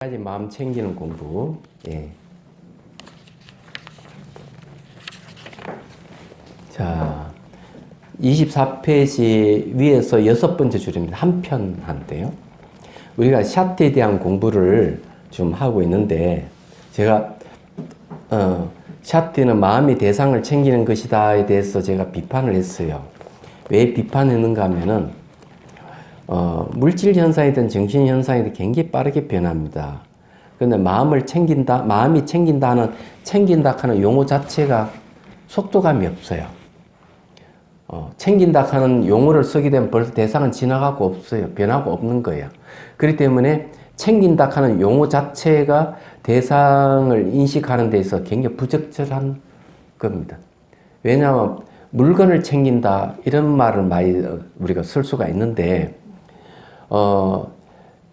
까지 마음 챙기는 공부. 예. 자, 24페이지 위에서 6번째 줄입니다. 한편한데요. 우리가 샤트에 대한 공부를 좀 하고 있는데, 제가 샤트는 마음이 대상을 챙기는 것이다에 대해서 제가 비판을 했어요. 왜 비판했는가 하면은 물질 현상이든 정신 현상이든 굉장히 빠르게 변합니다. 그런데 마음이 챙긴다 하는 용어 자체가 속도감이 없어요. 챙긴다 하는 용어를 쓰게 되면 벌써 대상은 지나가고 없어요. 변하고 없는 거예요. 그렇기 때문에 챙긴다 하는 용어 자체가 대상을 인식하는 데 있어서 굉장히 부적절한 겁니다. 왜냐하면 물건을 챙긴다 이런 말을 많이 우리가 쓸 수가 있는데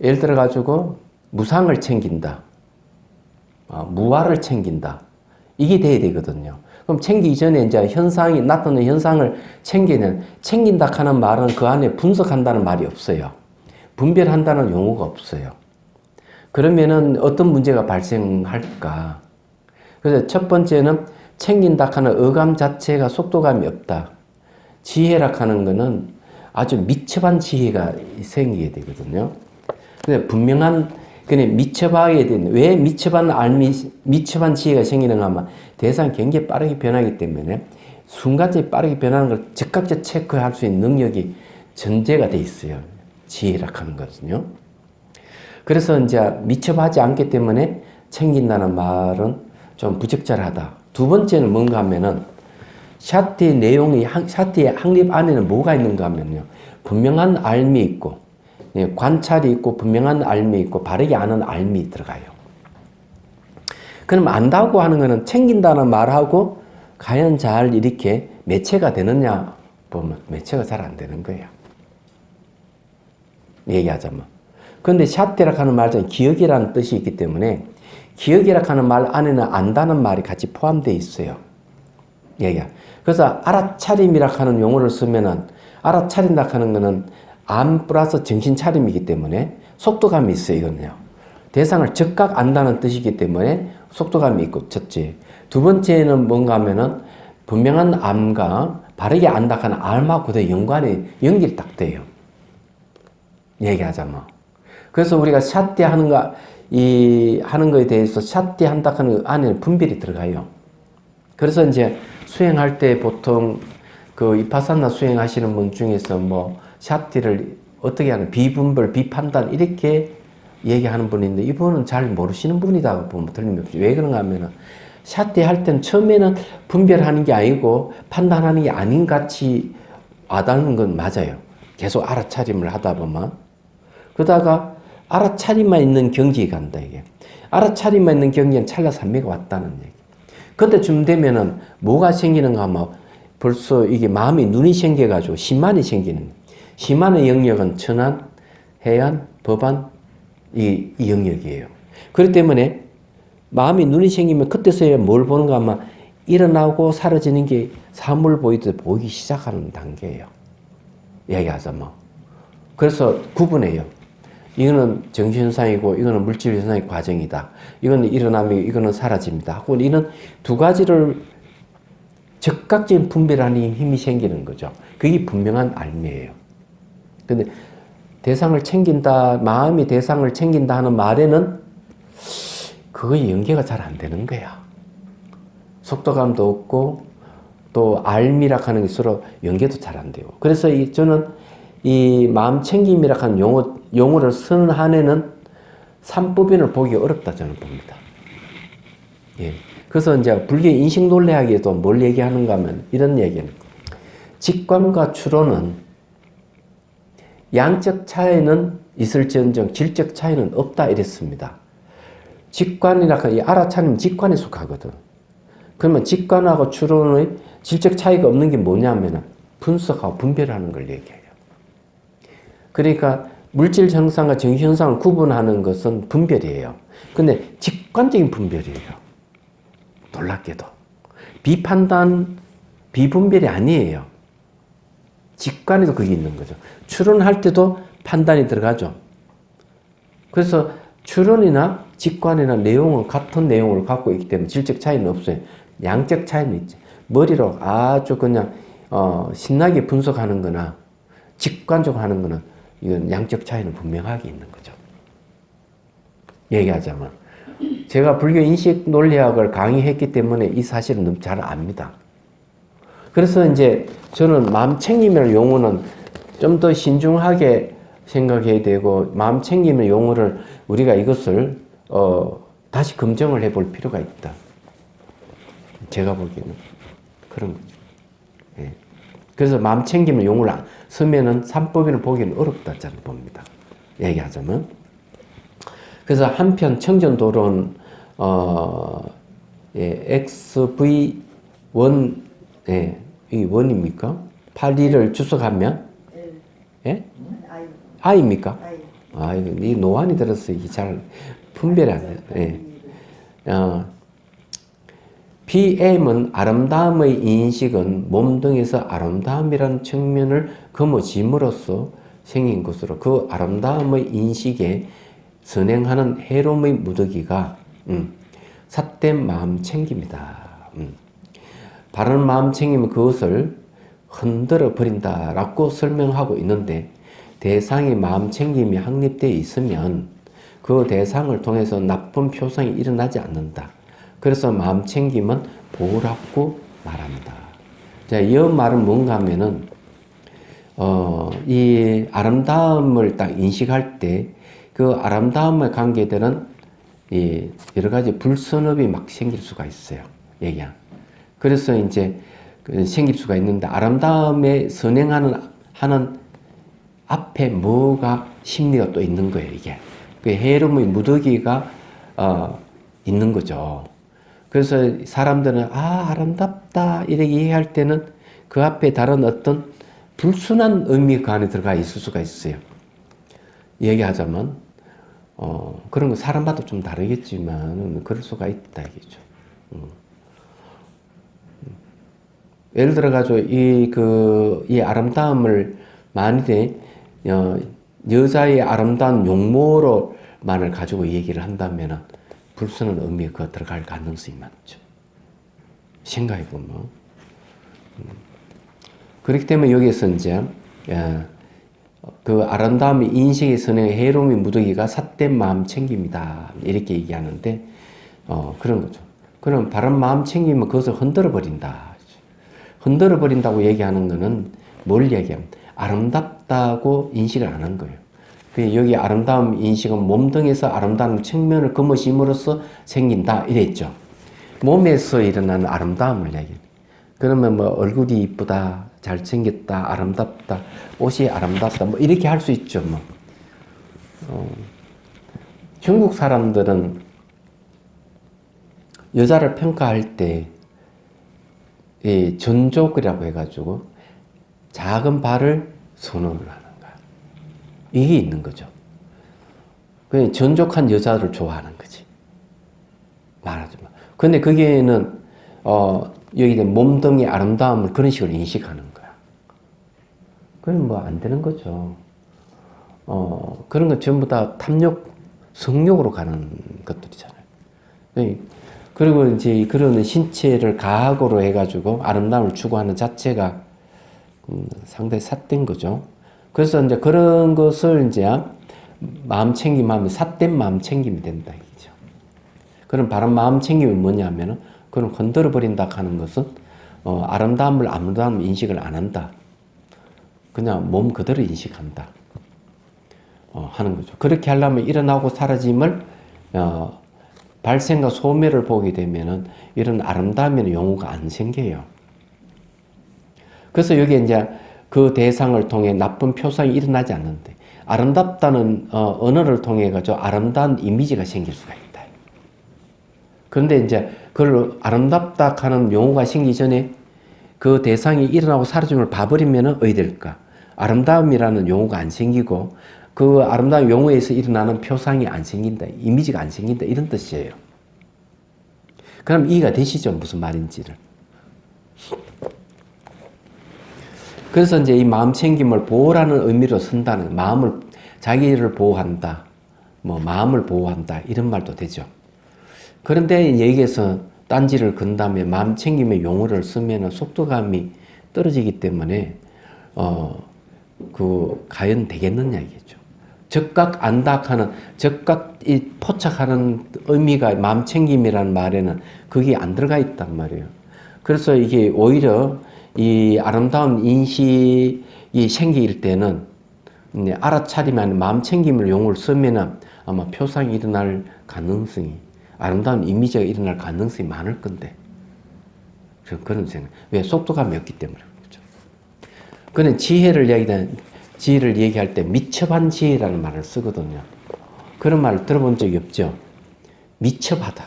예를 들어 가지고 무상을 챙긴다, 무아를 챙긴다, 이게 돼야 되거든요. 그럼 챙기기 전에 이제 나타나는 현상을 챙긴다 하는 말은 그 안에 분석한다는 말이 없어요. 분별한다는 용어가 없어요. 그러면은 어떤 문제가 발생할까? 그래서 첫 번째는 챙긴다 하는 어감 자체가 속도감이 없다. 지혜라 하는 거는 아주 미첩한 지혜가 생기게 되거든요. 근데 미첩하게 된, 왜 미첩한 지혜가 생기는가 하면 대상이 굉장히 빠르게 변하기 때문에 순간적으로 빠르게 변하는 걸 즉각적 체크할 수 있는 능력이 전제가 돼 있어요. 지혜라 하는 것은요. 그래서 이제 미첩하지 않기 때문에 챙긴다는 말은 좀 부적절하다. 두 번째는 뭔가 하면은 샤트의 확립 안에는 뭐가 있는가 하면요. 분명한 알미 있고, 관찰이 있고, 분명한 알미 있고, 바르게 아는 알미 들어가요. 그럼 안다고 하는 거는 챙긴다는 말하고 과연 잘 이렇게 매체가 되느냐 보면 매체가 잘 안 되는 거예요. 얘기하자면. 그런데 샤트라 하는 말 중에 기억이라는 뜻이 있기 때문에 기억이라 하는 말 안에는 안다는 말이 같이 포함되어 있어요. 그래서 알아차림이라 하는 용어를 쓰면은 알아차린다 하는 거는 암 플러스 정신 차림이기 때문에 속도감이 있어요. 이거는요. 대상을 즉각 안다는 뜻이기 때문에 속도감이 있고 첫째. 두 번째는 뭔가 하면은 분명한 암과 바르게 안다 하는 암하고 연결이 딱 돼요. 얘기하자면. 그래서 우리가 샷대 하는 거에 대해서 샷대 한다 하는 안에 분별이 들어가요. 그래서 이제 수행할 때 보통 그 이파사나 수행하시는 분 중에서 샷대를 어떻게 하는 비분별, 비판단 이렇게 얘기하는 분이 있는데 이분은 잘 모르시는 분이다 보면 틀림없죠. 왜 그런가 하면은 샷대 할 때는 처음에는 분별하는 게 아니고 판단하는 게 아닌 같이 와닿는 건 맞아요. 계속 알아차림을 하다 보면. 그러다가 알아차림만 있는 경지에 간다, 이게. 알아차림만 있는 경지엔 찰나산매가 왔다는 얘기. 그때쯤 되면은 뭐가 생기는가 하면 벌써 이게 눈이 생겨가지고 심만이 생기는. 심만의 영역은 천안, 해안, 법안, 이 영역이에요. 그렇기 때문에 눈이 생기면 그때서야 뭘 보는가 하면 일어나고 사라지는 게 사물 보이듯 보이기 시작하는 단계예요. 얘기하자면. 그래서 구분해요. 이거는 정신현상이고 이거는 물질현상의 과정이다. 이거는 일어나면 이거는 사라집니다. 하고 이런 두 가지를 즉각적인 분별하는 힘이 생기는 거죠. 그게 분명한 알미예요. 근데 마음이 대상을 챙긴다 하는 말에는 그거의 연계가 잘 안 되는 거야. 속도감도 없고 또 알미라 하는 게 서로 연계도 잘 안 돼요. 그래서 저는 이 마음 챙김이라 하는 용어를 쓰는 한에는 삼법인을 보기 어렵다 저는 봅니다. 예. 그래서 이제 불교 인식논리학에도 뭘 얘기하는가 하면 이런 얘기는 직관과 추론은 양적 차이는 있을지언정 질적 차이는 없다 이랬습니다. 직관이라 하는 이 알아차림 직관에 속하거든. 그러면 직관하고 추론의 질적 차이가 없는 게 뭐냐면 분석하고 분별하는 걸 얘기해요. 그러니까 물질 현상과 정신 현상을 구분하는 것은 분별이에요. 근데 직관적인 분별이에요. 놀랍게도. 비판단, 비분별이 아니에요. 직관에도 그게 있는 거죠. 추론할 때도 판단이 들어가죠. 그래서 추론이나 직관이나 내용은 같은 내용을 갖고 있기 때문에 질적 차이는 없어요. 양적 차이는 있지. 머리로 아주 그냥 신나게 분석하는 거나 직관적으로 하는 거는 이건 양적 차이는 분명하게 있는 거죠. 얘기하자면 제가 불교 인식 논리학을 강의했기 때문에 이 사실은 너무 잘 압니다. 그래서 이제 저는 마음 챙김이라는 용어는 좀 더 신중하게 생각해야 되고, 마음 챙김의 용어를 우리가 이것을 다시 검증을 해볼 필요가 있다. 제가 보기에는 그런 거죠. 예. 그래서 마음 챙김의 용어를 쓰면은 삼법인을 보기는 어렵다 저는 봅니다. 얘기하자면. 그래서 한편 청전도론 XV1 이 원입니까? 8일을 주석하면 예? I입니까? 이 노안이 들어서 이게 잘 분별이 안 돼요. 예. BM은 아름다움의 인식은 몸 등에서 아름다움이라는 측면을 거머쥐므로써 생긴 것으로 그 아름다움의 인식에 선행하는 해로움의 무더기가 삿된 마음 챙김이다. 바른 마음 챙김은 그것을 흔들어 버린다라고 설명하고 있는데, 대상이 마음 챙김이 확립되어 있으면 그 대상을 통해서 나쁜 표상이 일어나지 않는다. 그래서 마음 챙김은 보라고 말합니다. 자, 이 말은 뭔가 하면은 이 아름다움을 딱 인식할 때 그 아름다움에 관계되는 이 여러 가지 불선업이 막 생길 수가 있어요. 얘기야. 그래서 이제 생길 수가 있는데, 아름다움에 선행하는 앞에 뭐가 심리가 또 있는 거예요, 이게. 그 해로움의 무더기가 있는 거죠. 그래서 사람들은 아름답다 이렇게 얘기할 때는 그 앞에 다른 어떤 불순한 의미가 그 안에 들어가 있을 수가 있어요. 얘기하자면 그런 거 사람마다 좀 다르겠지만 그럴 수가 있다 이거죠. 예를 들어 가지고 이 아름다움을 만일에 여자의 아름다운 용모로만을 가지고 얘기를 한다면은 불순한 의미가 들어갈 가능성이 많죠. 생각해 보면. 그렇기 때문에 여기에서 이제 그 아름다움의 인식의 선행의 해로움의 무더기가 삿된 마음 챙김이다 이렇게 얘기하는데 그런 거죠. 그럼 바른 마음 챙기면 그것을 흔들어 버린다. 흔들어 버린다고 얘기하는 거는 뭘 얘기하면 아름답다고 인식을 안 한 거예요. 여기 아름다움 인식은 몸 등에서 아름다운 측면을 거머쥡으로써 생긴다 이랬죠. 몸에서 일어나는 아름다움을 얘기해요. 그러면 뭐 얼굴이 이쁘다, 잘생겼다, 아름답다, 옷이 아름답다 뭐 이렇게 할 수 있죠. 뭐. 중국 사람들은 여자를 평가할 때 이 전족이라고 해가지고 작은 발을 선호를 하는 거야. 이게 있는 거죠. 그냥 전족한 여자를 좋아하는 거지. 말하자면. 근데 거기에는 여기 몸뚱이 아름다움을 그런 식으로 인식하는 거야. 그건 뭐 안 되는 거죠. 그런 건 전부 다 탐욕, 성욕으로 가는 것들이잖아요. 그리고 이제 그런 신체를 가학으로 해가지고 아름다움을 추구하는 자체가 상당히 삿된 거죠. 그래서 이제 그런 것을 이제 마음 챙김하면 삿된 마음 챙김이 된다 이죠. 그런 바른 마음 챙김이 뭐냐면은 그런 건드려 버린다 하는 것은 아름다움 인식을 안 한다. 그냥 몸 그대로 인식한다. 하는 거죠. 그렇게 하려면 일어나고 사라짐을 발생과 소멸을 보게 되면은 이런 아름다움이라는 용어가 안 생겨요. 그래서 여기 이제 그 대상을 통해 나쁜 표상이 일어나지 않는데, 아름답다는 언어를 통해 가지고 아름다운 이미지가 생길 수가 있다. 그런데 이제 그걸 아름답다 하는 용어가 생기기 전에 그 대상이 일어나고 사라짐을 봐버리면은 어디 될까? 아름다움이라는 용어가 안 생기고 그 아름다운 용어에서 일어나는 표상이 안 생긴다, 이미지가 안 생긴다 이런 뜻이에요. 그럼 이해가 되시죠? 무슨 말인지를. 그래서 이제 이 마음 챙김을 보호라는 의미로 쓴다는, 마음을 자기를 보호한다. 뭐 마음을 보호한다 이런 말도 되죠. 그런데 여기에서 딴지를 건 다음에 마음 챙김의 용어를 쓰면 속도감이 떨어지기 때문에 과연 되겠느냐 이겠죠. 적각 안닥하는 적각 포착하는 의미가 마음 챙김이라는 말에는 그게 안 들어가 있단 말이에요. 그래서 이게 오히려 이 아름다운 인식이 생길 때는 알아차리면 마음 챙김을 용어를 쓰면 아마 표상이 일어날 가능성이 아름다운 이미지가 일어날 가능성이 많을 건데 그런 생각. 왜? 속도감이 없기 때문에 그렇죠. 그는 지혜를 얘기할 때 미첩한 지혜라는 말을 쓰거든요. 그런 말을 들어본 적이 없죠. 미첩하다.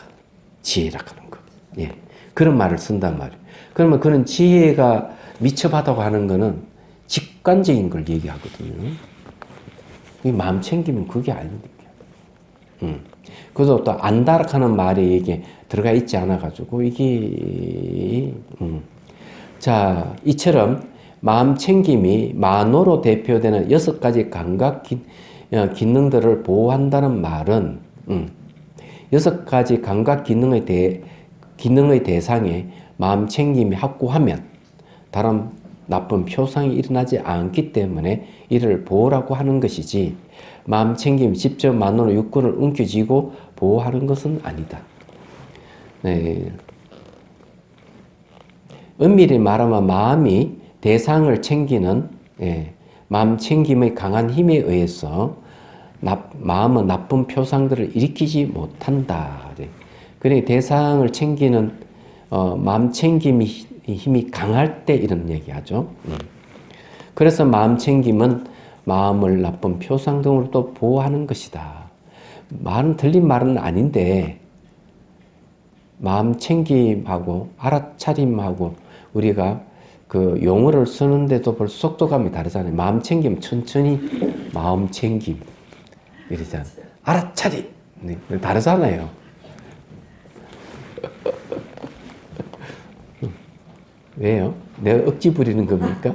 지혜라 하는 거. 예. 그런 말을 쓴단 말이에요. 그러면 그는 지혜가 미첩하다고 하는 거는 직관적인 걸 얘기하거든요. 이 마음 챙기면 그게 아닙니다. 그래서 또 안다락하는 말이 이게 들어가 있지 않아가지고 이게 자 이처럼 마음 챙김이 만호로 대표되는 6가지 감각 기능들을 보호한다는 말은 6가지 감각 기능의 대상에 마음 챙김이 확고하면 다른 나쁜 표상이 일어나지 않기 때문에 이를 보호라고 하는 것이지 마음 챙김이 직접 만호로 육군을 움켜쥐고 보호하는 것은 아니다. 네. 엄밀히 말하면 마음이 대상을 챙기는 마음 챙김의 강한 힘에 의해서 마음은 나쁜 표상들을 일으키지 못한다. 그러니까 대상을 챙기는 마음 챙김이 힘이 강할 때 이런 얘기하죠. 그래서 마음 챙김은 마음을 나쁜 표상 등으로 또 보호하는 것이다. 말은 틀린 말은 아닌데 마음 챙김하고 알아차림하고 우리가 그 용어를 쓰는데도 벌써 속도감이 다르잖아요. 마음 챙김 천천히 마음 챙김 이러잖아요. 알아차림 네, 다르잖아요. 왜요? 내가 억지 부리는 겁니까?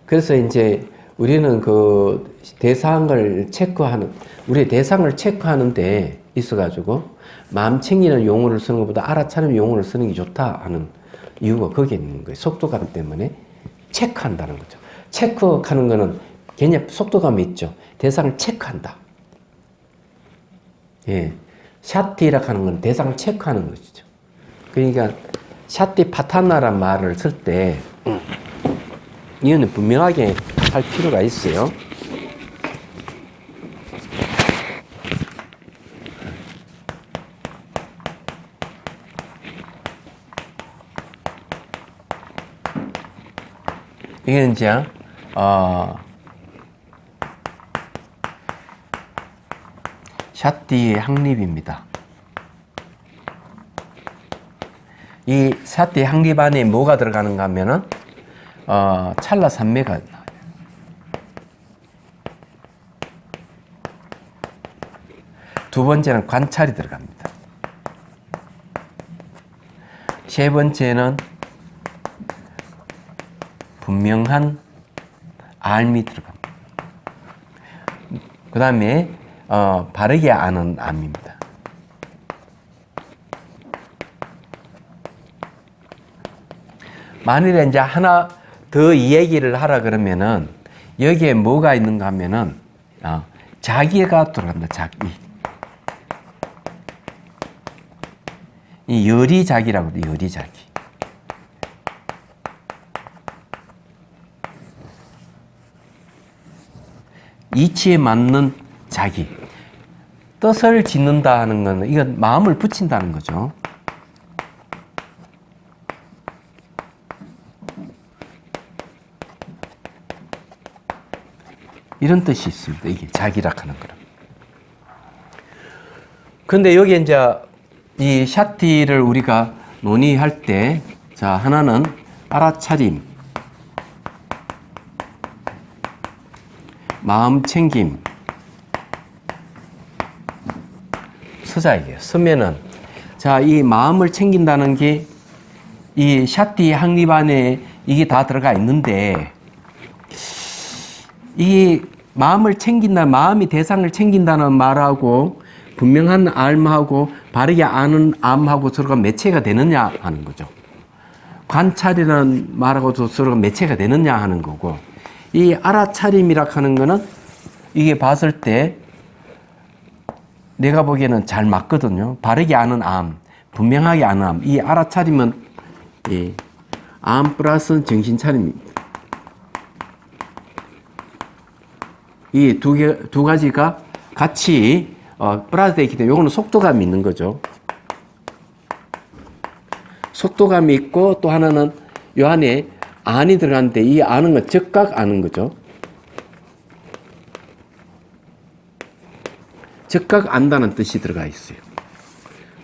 그래서 이제 우리는 그 우리의 대상을 체크하는데 있어가지고 마음 챙기는 용어를 쓰는 것보다 알아차리는 용어를 쓰는 게 좋다 하는 이유가 거기에 있는 거예요. 속도감 때문에 체크한다는 거죠. 체크하는 거는 개념 속도감이 있죠. 대상을 체크한다. 예. 샤티라 하는 건 대상을 체크하는 것이죠. 그러니까 샤티 파타나란 말을 쓸 때 이거는 분명하게 할 필요가 있어요. 이게 이제 샤티의 확립입니다. 이 샤티 확립 안에 뭐가 들어가는가 하면은 찰나 산매가 나와요. 두 번째는 관찰이 들어갑니다. 세 번째는 분명한 알미 들어갑니다. 그 다음에 바르게 아는 암입니다. 만일에 이제 하나 더 이야기를 하라 그러면은 여기에 뭐가 있는가 하면은 자기가 들어간다. 자기. 이 열이자기라고 해요. 열이자기. 이치에 맞는 자기. 뜻을 짓는다 하는 거는 이건 마음을 붙인다는 거죠. 이런 뜻이 있습니다. 이게 자기라 하는 거는. 근데 여기 이제 이 샤티를 우리가 논의할 때, 자, 하나는 알아차림, 마음 챙김, 서자 이게요. 서면은, 자, 이 마음을 챙긴다는 게 이 샤티 확립 안에 이게 다 들어가 있는데, 이 마음을 챙긴다, 마음이 대상을 챙긴다는 말하고 분명한 알하고 바르게 아는 암하고 서로가 매체가 되느냐 하는 거죠. 관찰이라는 말하고도 서로가 매체가 되느냐 하는 거고, 이 알아차림이라 하는 거는 이게 봤을 때 내가 보기에는 잘 맞거든요. 바르게 아는 암, 분명하게 아는 암. 이 알아차림은 이 암 플러스 정신차림입니다. 이 두 가지가 같이 플러스 되어 있기 때문에 이거는 속도감이 있는 거죠. 속도감이 있고 또 하나는 이 안에 안이 들어가는데 이 아는 건 즉각 아는 거죠. 즉각 안다는 뜻이 들어가 있어요.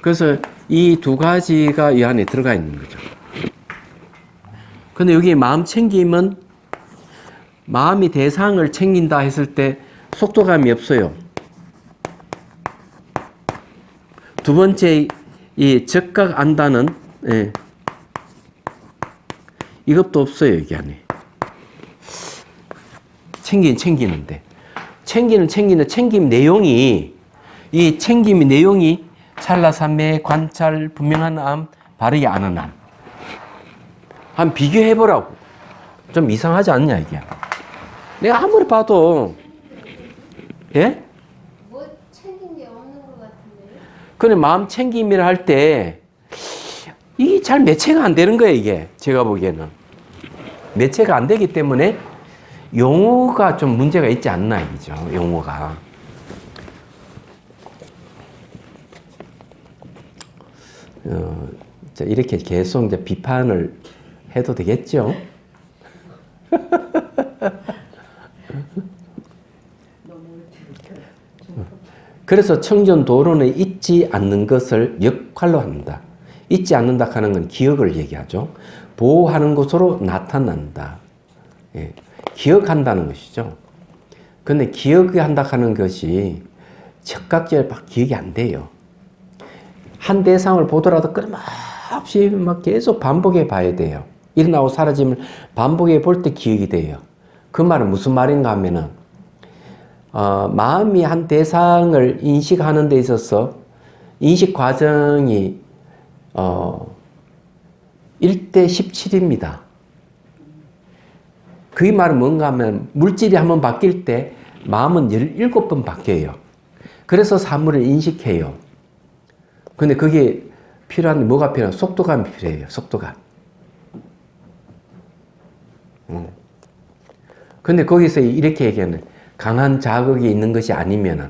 그래서 이 두 가지가 이 안에 들어가 있는 거죠. 근데 여기 마음 챙김은 마음이 대상을 챙긴다 했을 때 속도감이 없어요. 두 번째 이 즉각 안다는 이것도 없어요. 여기 안에. 챙기는데 챙김 내용이 이 챙김의 내용이 찰나삼매 관찰 분명한 암 바르게 아는 암. 한번 비교해보라고. 좀 이상하지 않냐 이게. 내가 아무리 봐도 예? 뭐 챙긴 게 없는 것 같은데요? 그래 마음 챙김이라 할 때 이게 잘 매체가 안 되는 거예요 이게. 제가 보기에는 매체가 안 되기 때문에 용어가 좀 문제가 있지 않나 이죠. 용어가. 이렇게 계속 이제 비판을 해도 되겠죠. 그래서 청전도로는 잊지 않는 것을 역할로 합니다. 잊지 않는다 하는 건 기억을 얘기하죠. 보호하는 것으로 나타난다. 예. 기억한다는 것이죠. 근데 기억한다 하는 것이 즉각적으로 막 기억이 안 돼요. 한 대상을 보더라도 끊임없이 막 계속 반복해 봐야 돼요. 일어나고 사라짐을 반복해 볼 때 기억이 돼요. 그 말은 무슨 말인가 하면은, 마음이 한 대상을 인식하는 데 있어서 인식 과정이 1대 17입니다. 그 말은 뭔가 하면 물질이 한번 바뀔 때 마음은 17번 바뀌어요. 그래서 사물을 인식해요. 근데 그게 필요한, 뭐가 필요한? 속도감이 필요해요. 속도감. 근데 거기서 이렇게 얘기하는, 강한 자극이 있는 것이 아니면은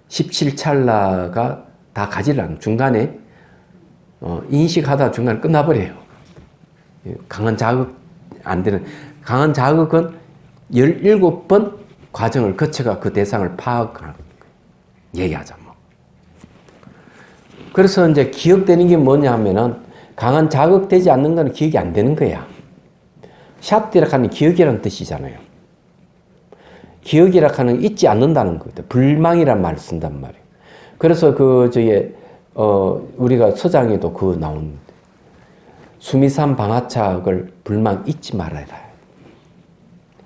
17찰나가 다 가지를 않는, 중간에 인식하다 중간에 끝나버려요. 강한 자극 안 되는, 강한 자극은 17번 과정을 거쳐가 그 대상을 파악하는 거예요. 얘기하자 뭐. 그래서 이제 기억되는 게 뭐냐 하면은 강한 자극되지 않는 건 기억이 안 되는 거야. 샷디라 하는 기억이라는 뜻이잖아요. 기억이라 하는 잊지 않는다는 거거든. 불망이란 말을 쓴단 말이에요. 그래서 우리가 서장에도 그 나온 수미산 방아착을 불망 잊지 말아야 돼.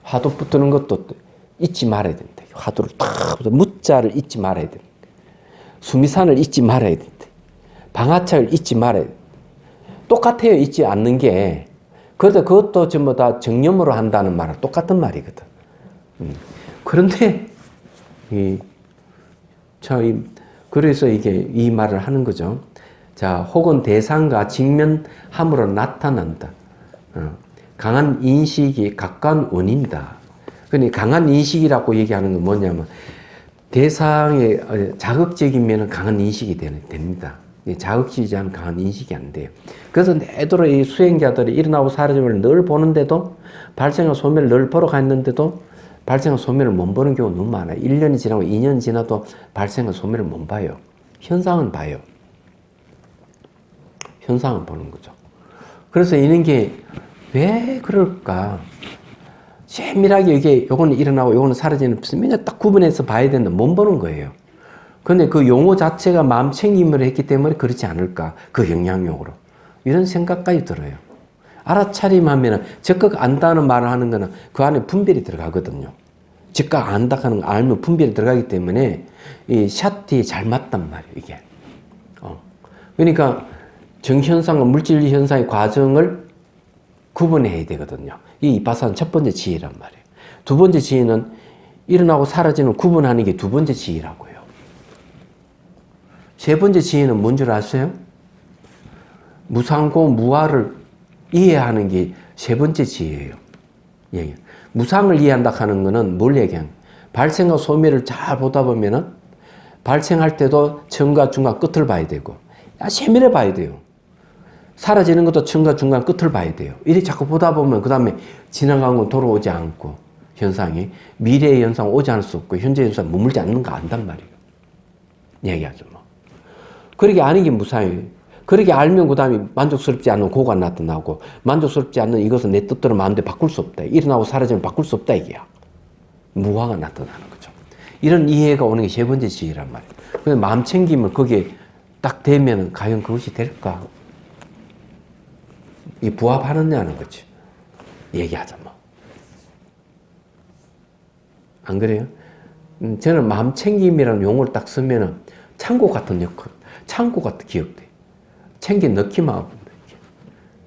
화두 붙드는 것도 잊지 말아야 된다. 화두를 탁 무자를 잊지 말아야 된다. 수미산을 잊지 말아야 된다. 방아착을 잊지 말아야 된다. 똑같아요. 잊지 않는 게. 그래도 그것도 전부 다 정념으로 한다는 말은 똑같은 말이거든. 그런데 그래서 이게 이 말을 하는 거죠. 자, 혹은 대상과 직면함으로 나타난다. 강한 인식이 가까운 원인이다. 그러니까 강한 인식이라고 얘기하는 건 뭐냐면 대상에 자극적이면 강한 인식이 됩니다. 자극적이지 않은 강한 인식이 안 돼요. 그래서 내도록 이 수행자들이 일어나고 사라짐을 늘 보는데도 발생과 소멸을 늘 보러 갔는데도 발생과 소멸을 못 보는 경우가 너무 많아요. 1년이 지나고 2년 지나도 발생과 소멸을 못 봐요. 현상은 봐요. 현상은 보는 거죠. 그래서 이런 게 왜 그럴까? 세밀하게 이게 요거는 일어나고 요거는 사라지는 맨날 딱 구분해서 봐야 되는데 못 보는 거예요. 근데 그 용어 자체가 마음 챙김을 했기 때문에 그렇지 않을까? 그 영향력으로. 이런 생각까지 들어요. 알아차림하면은 적극 안다는 말을 하는 거는 그 안에 분별이 들어가거든요. 적극 안다 하는 거 알면 분별이 들어가기 때문에 이 샷이 잘 맞단 말이에요, 이게. 그러니까 정현상과 물질 현상의 과정을 구분해야 되거든요. 이 이파사는 첫 번째 지혜란 말이에요. 두 번째 지혜는 일어나고 사라지는 구분하는 게 두 번째 지혜라고요. 세 번째 지혜는 뭔 줄 아세요? 무상고 무아를 이해하는 게 세 번째 지혜예요. 예. 무상을 이해한다 하는 거는 뭘 얘기하는 거예요? 발생과 소멸을 잘 보다 보면은 발생할 때도 처음과 중간 끝을 봐야 되고 세밀해 봐야 돼요. 사라지는 것도 처음과 중간 끝을 봐야 돼요. 이렇게 자꾸 보다 보면 그 다음에 지나간 건 돌아오지 않고 현상이 미래의 현상 오지 않을 수 없고 현재 현상 머물지 않는 거 안단 말이에요. 얘기하죠 뭐. 그렇게 아는 게 무상이에요. 그렇게 알면 그 다음에 만족스럽지 않은 고가 나타나고 만족스럽지 않는 이것은 내 뜻대로 마음대로 바꿀 수 없다. 일어나고 사라지면 바꿀 수 없다 이게야. 무화가 나타나는 거죠. 이런 이해가 오는 게 세 번째 지혜란 말이에요. 근데 마음 챙기면 거기에 딱 되면 과연 그것이 될까? 이 부합하느냐는 거지. 얘기하자 뭐. 안 그래요? 저는 마음 챙김이라는 용어를 딱 쓰면은 창고 같은 역할, 창고 같은 기억돼. 챙겨 넣기만 하고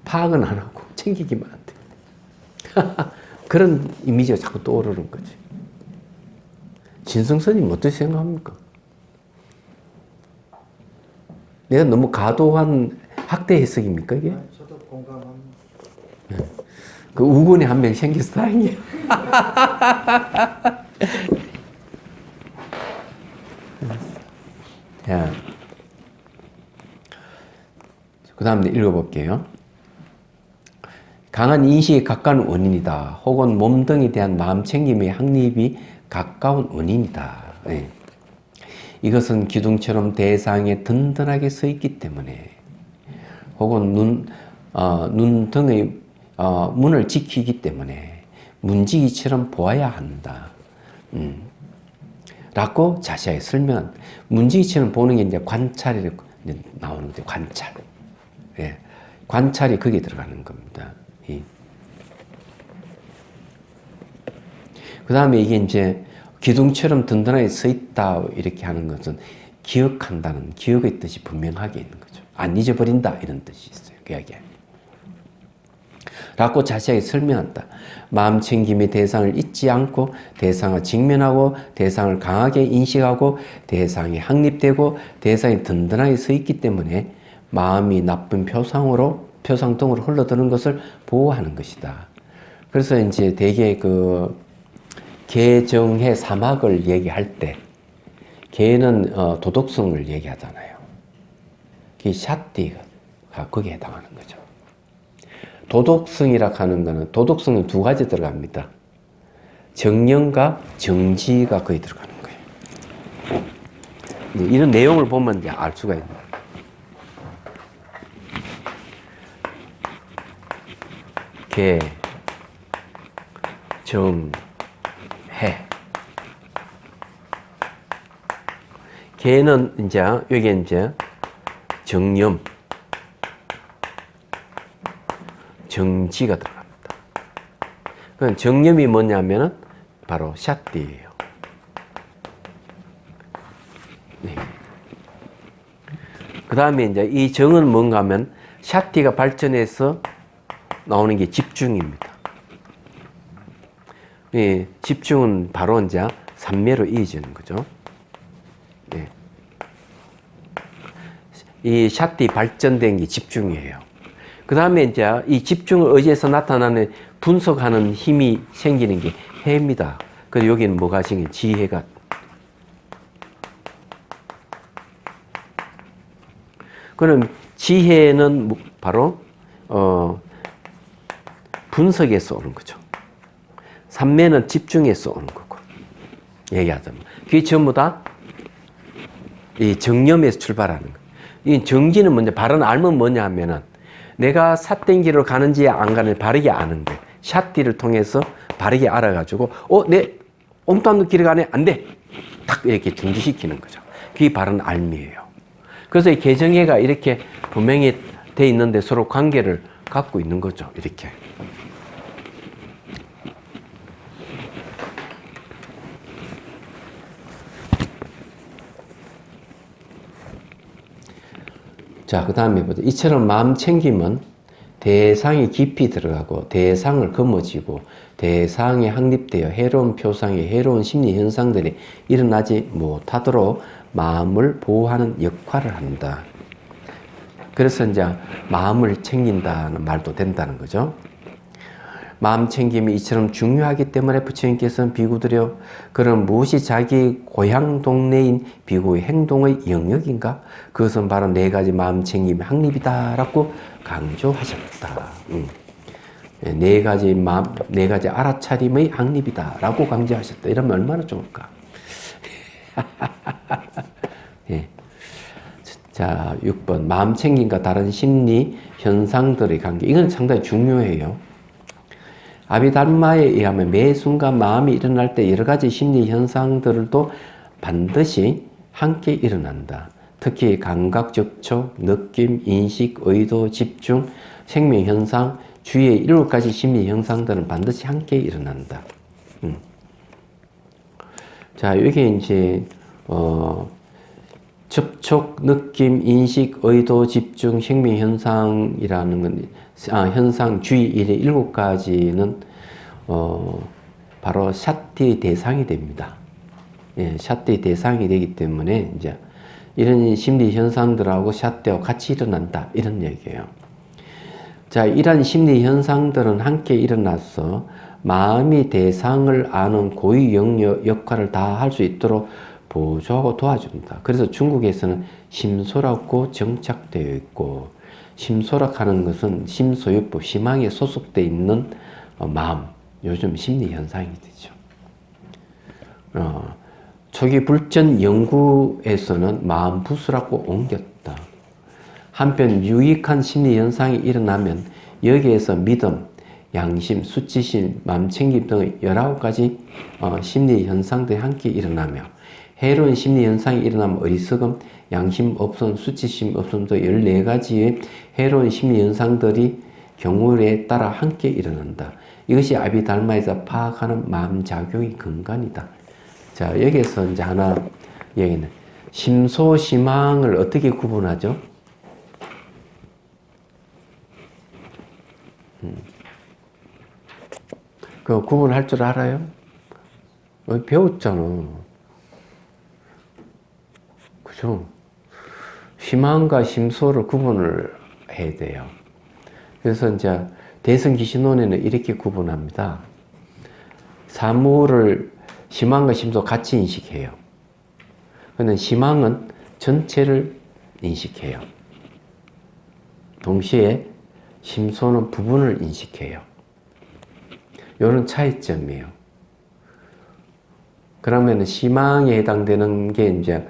파악은 안 하고 챙기기만 한대. 그런 이미지가 자꾸 떠오르는 거지. 진성스님 어떻게 생각합니까? 내가 너무 과도한 학대 해석입니까 이게? 저도 공감합니다. 그 우군이 한 명 생겨서 다행이야. 자, 그 다음 읽어볼게요. 강한 인식에 가까운 원인이다. 혹은 몸 등에 대한 마음 챙김의 확립이 가까운 원인이다. 네. 이것은 기둥처럼 대상에 든든하게 서 있기 때문에 혹은 눈 등의 문을 지키기 때문에 문지기처럼 보아야 한다. 라고 자세하게 설명. 문지기처럼 보는 게 이제 관찰이 나오는 거죠. 관찰. 예. 관찰이 거기에 들어가는 겁니다. 그 다음에 이게 이제 기둥처럼 든든하게 서 있다 이렇게 하는 것은 기억한다는 기억의 뜻이 분명하게 있는 거죠. 안 잊어버린다 이런 뜻이 있어요. 그 이야기. 라고 자세하게 설명한다. 마음 챙김의 대상을 잊지 않고 대상을 직면하고 대상을 강하게 인식하고 대상이 확립되고 대상이 든든하게 서 있기 때문에 마음이 나쁜 표상 등으로 흘러드는 것을 보호하는 것이다. 그래서 이제 대개 그 개정해 사막을 얘기할 때 개는 도덕성을 얘기하잖아요. 그 샷디가 거기에 해당하는 거죠. 도덕성이라 하는 거는 도덕성은 두 가지 들어갑니다. 정령과 정지가 거기 들어가는 거예요. 이제 이런 내용을 보면 이제 알 수가 있는 거예요. 개, 정, 해. 개는 이제 여기 이제 정념, 정지가 들어갑니다. 그럼 정념이 뭐냐면은 바로 샷디예요. 네. 그 다음에 이제 이 정은 뭔가 하면 샷디가 발전해서 나오는 게 집중입니다. 예, 집중은 바로 이제 삼매로 이어지는 거죠. 예. 이 샷디 발전된 게 집중이에요. 그 다음에 이제 이 집중을 의지해서 나타나는 분석하는 힘이 생기는 게 해입니다. 그래서 여기는 뭐가 생긴 지혜가. 그럼 지혜는 바로 분석에서 오는 거죠. 삼매는 집중해서 오는 거고. 얘기하자면. 그게 전부 다 이 정념에서 출발하는 거. 이 정지는 먼저 바른 알면 뭐냐 하면은 내가 삿된 길로 가는지 안 가는지 바르게 아는 거예요. 샷디를 통해서 바르게 알아가지고, 내 엉뚱한 길을 가네? 안 돼! 딱 이렇게 중지시키는 거죠. 그게 바른 알미예요. 그래서 이 개정해가 이렇게 분명히 돼 있는데 서로 관계를 갖고 있는 거죠. 이렇게. 자, 그 다음에 보자. 이처럼 마음 챙김은 대상이 깊이 들어가고 대상을 거머쥐고 대상에 확립되어 해로운 표상의 해로운 심리 현상들이 일어나지 못하도록 마음을 보호하는 역할을 한다. 그래서 이제 마음을 챙긴다는 말도 된다는 거죠. 마음 챙김이 이처럼 중요하기 때문에 부처님께서는 비구들여 그럼 무엇이 자기 고향 동네인 비구의 행동의 영역인가? 그것은 바로 네 가지 마음 챙김의 확립이다 라고 강조하셨다. 네 가지 마음, 네 가지 알아차림의 확립이다 라고 강조하셨다. 이러면 얼마나 좋을까? 예. 자, 6번 마음 챙김과 다른 심리 현상들의 관계. 이건 상당히 중요해요. 아비달마에 의하면 매 순간 마음이 일어날 때 여러 가지 심리 현상들도 반드시 함께 일어난다. 특히 감각 접촉, 느낌, 인식, 의도, 집중, 생명 현상, 주위의 7가지 심리 현상들은 반드시 함께 일어난다. 자, 이게 이제 접촉, 느낌, 인식, 의도, 집중, 생명 현상이라는 건 현상 주의 일의 7가지는 바로 샷디의 대상이 됩니다. 예, 샷디의 대상이 되기 때문에 이제 이런 심리 현상들하고 샷디와 같이 일어난다 이런 얘기예요. 자, 이러한 심리 현상들은 함께 일어나서 마음이 대상을 아는 고유 영역 역할을 다 할 수 있도록 보조하고 도와줍니다. 그래서 중국에서는 심소라고 정착되어 있고 심소락하는 것은 심소유법, 심항에 소속되어 있는 마음, 요즘 심리 현상이 되죠. 초기 불전 연구에서는 마음 부수라고 옮겼다. 한편 유익한 심리 현상이 일어나면 여기에서 믿음, 양심, 수치심, 마음챙김 등의 19가지 심리 현상들이 함께 일어나며 해로운 심리 현상이 일어나면 어리석음, 양심 없음, 수치심 없음 등 14가지의 해로운 심리 현상들이 경우에 따라 함께 일어난다. 이것이 아비달마에서 파악하는 마음작용의 근간이다. 자, 여기에서 이제 하나 얘기는 심소, 심항을 어떻게 구분하죠? 그 구분할 줄 알아요? 배웠잖아. 그죠? 심항과 심소를 구분을 해야 돼요. 그래서 이제 대승기신론에는 이렇게 구분합니다. 사무를 심항과 심소 같이 인식해요. 그런데 심항은 전체를 인식해요. 동시에 심소는 부분을 인식해요. 이런 차이점이에요. 그러면 심항에 해당되는 게 이제